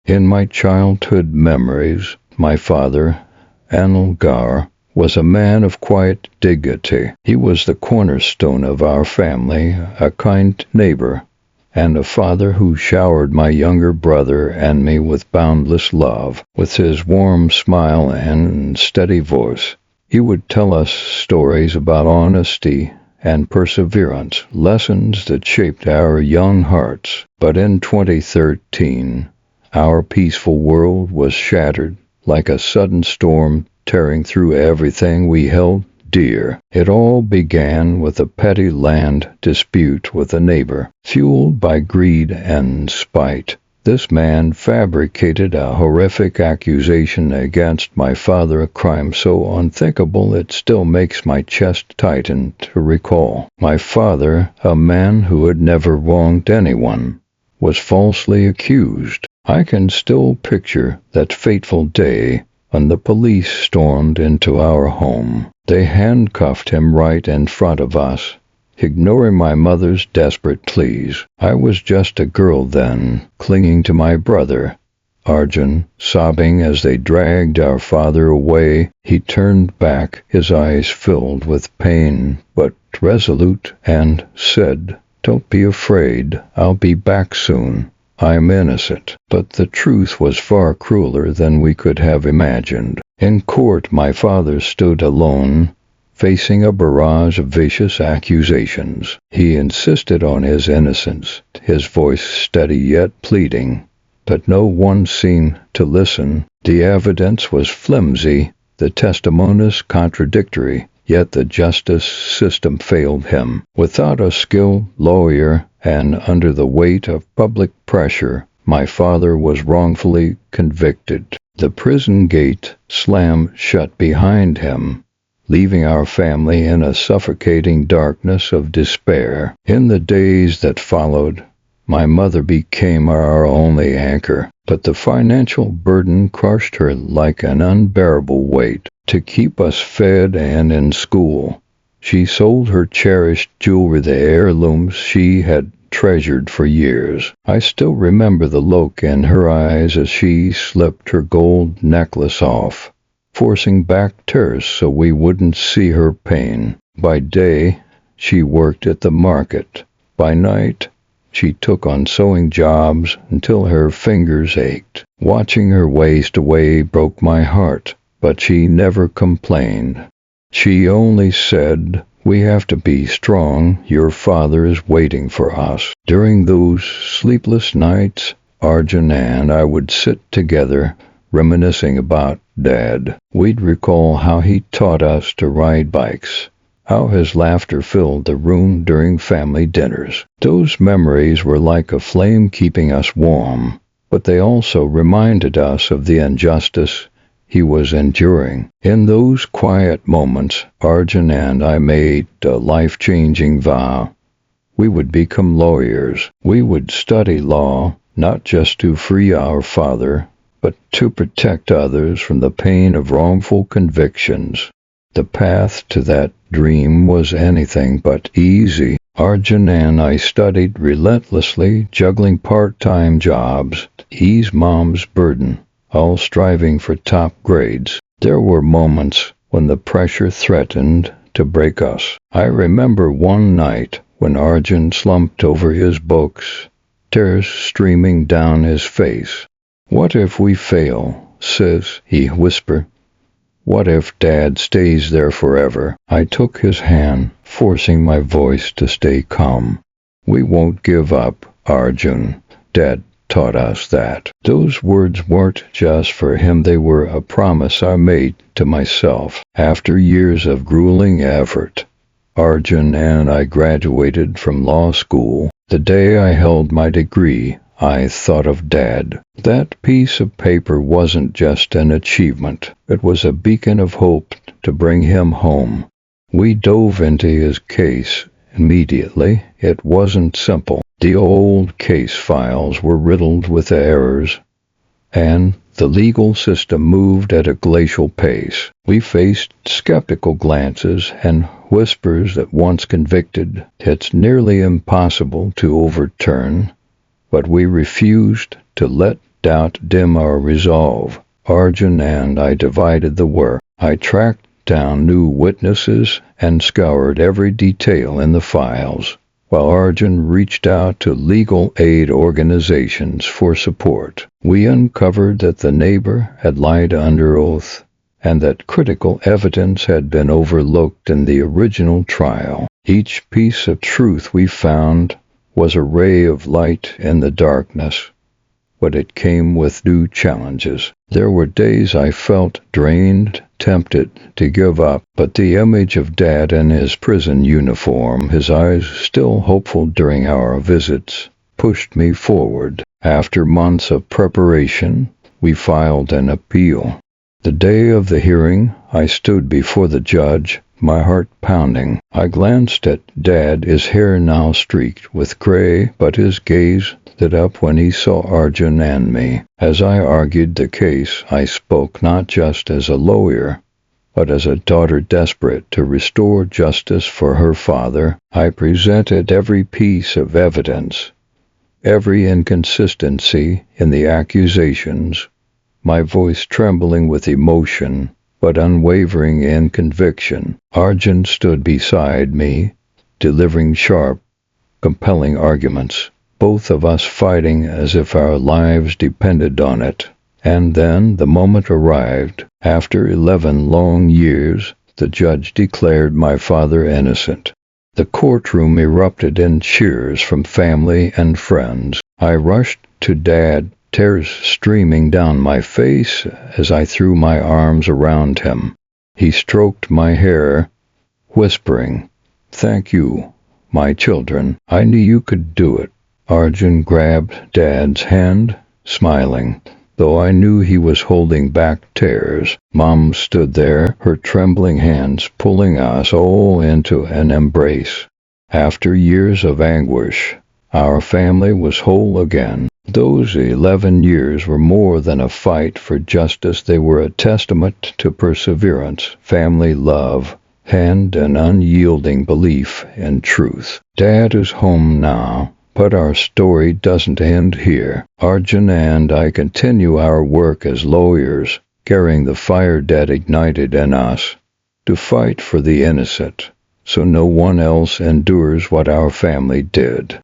In my childhood memories, my father, Anil Gaur, was a man of quiet dignity. He was the cornerstone of our family, a kind neighbor, and a father who showered my younger brother and me with boundless love. With his warm smile and steady voice, he would tell us stories about honesty and perseverance, lessons that shaped our young hearts. But in 2013, our peaceful world was shattered like a sudden storm tearing through everything we held dear. It all began with a petty land dispute with a neighbor, fueled by greed and spite. This man fabricated a horrific accusation against my father, a crime so unthinkable it still makes my chest tighten to recall. My father, a man who had never wronged anyone, was falsely accused. I can still picture that fateful day when the police stormed into our home. They handcuffed him right in front of us, ignoring my mother's desperate pleas. I was just a girl then, clinging to my brother, Arjun, sobbing as they dragged our father away. He turned back, his eyes filled with pain, but resolute, and said, "Don't be afraid, I'll be back soon. I'm innocent." But the truth was far crueler than we could have imagined. In court, my father stood alone, facing a barrage of vicious accusations. He insisted on his innocence, his voice steady yet pleading. But no one seemed to listen. The evidence was flimsy, the testimonies contradictory, yet the justice system failed him. Without a skilled lawyer and under the weight of public pressure, my father was wrongfully convicted. The prison gate slammed shut behind him, leaving our family in a suffocating darkness of despair. In the days that followed, my mother became our only anchor, but the financial burden crushed her like an unbearable weight. To keep us fed and in school, she sold her cherished jewelry, the heirlooms she had treasured for years. I still remember the look in her eyes as she slipped her gold necklace off, forcing back tears so we wouldn't see her pain. By day, she worked at the market. By night, she took on sewing jobs until her fingers ached. Watching her waste away broke my heart, but she never complained. She only said, "We have to be strong. Your father is waiting for us." During those sleepless nights, Arjun and I would sit together, reminiscing about Dad. We'd recall how he taught us to ride bikes, how his laughter filled the room during family dinners. Those memories were like a flame keeping us warm, but they also reminded us of the injustice he was enduring. In those quiet moments, Arjun and I made a life-changing vow. We would become lawyers. We would study law, not just to free our father, but to protect others from the pain of wrongful convictions. The path to that dream was anything but easy. Arjun and I studied relentlessly, juggling part-time jobs to ease Mom's burden, all striving for top grades. There were moments when the pressure threatened to break us. I remember one night when Arjun slumped over his books, tears streaming down his face. "What if we fail, sis?" he whispered. "What if Dad stays there forever?" I took his hand, forcing my voice to stay calm. "We won't give up, Arjun. Dad taught us that." Those words weren't just for him, they were a promise I made to myself. After years of grueling effort, Arjun and I graduated from law school. The day I held my degree, I thought of Dad. That piece of paper wasn't just an achievement. It was a beacon of hope to bring him home. We dove into his case immediately. It wasn't simple. The old case files were riddled with errors, and the legal system moved at a glacial pace. We faced skeptical glances and whispers that once convicted, it's nearly impossible to overturn, but we refused to let doubt dim our resolve, Arjun and I divided the work. I tracked down new witnesses and scoured every detail in the files, while Arjun reached out to legal aid organizations for support. We uncovered that the neighbor had lied under oath, and that critical evidence had been overlooked in the original trial. Each piece of truth we found was a ray of light in the darkness, but it came with new challenges. There were days I felt drained, tempted to give up, but the image of Dad in his prison uniform, his eyes still hopeful during our visits, pushed me forward. After months of preparation, we filed an appeal. The day of the hearing, I stood before the judge, my heart pounding. I glanced at Dad, his hair now streaked with gray, but his gaze lit up when he saw Arjun and me. As I argued the case, I spoke not just as a lawyer, but as a daughter desperate to restore justice for her father. I presented every piece of evidence, every inconsistency in the accusations, my voice trembling with emotion, but unwavering in conviction. Arjun stood beside me, delivering sharp, compelling arguments, both of us fighting as if our lives depended on it. And then the moment arrived. After 11 long years, the judge declared my father innocent. The courtroom erupted in cheers from family and friends. I rushed to Dad, tears streaming down my face as I threw my arms around him. He stroked my hair, whispering, "Thank you, my children. I knew you could do it." Arjun grabbed Dad's hand, smiling, though I knew he was holding back tears. Mom stood there, her trembling hands pulling us all into an embrace. After years of anguish, our family was whole again. Those 11 years were more than a fight for justice. They were a testament to perseverance, family love, and an unyielding belief in truth. Dad is home now, but our story doesn't end here. Arjun and I continue our work as lawyers, carrying the fire Dad ignited in us, to fight for the innocent, so no one else endures what our family did.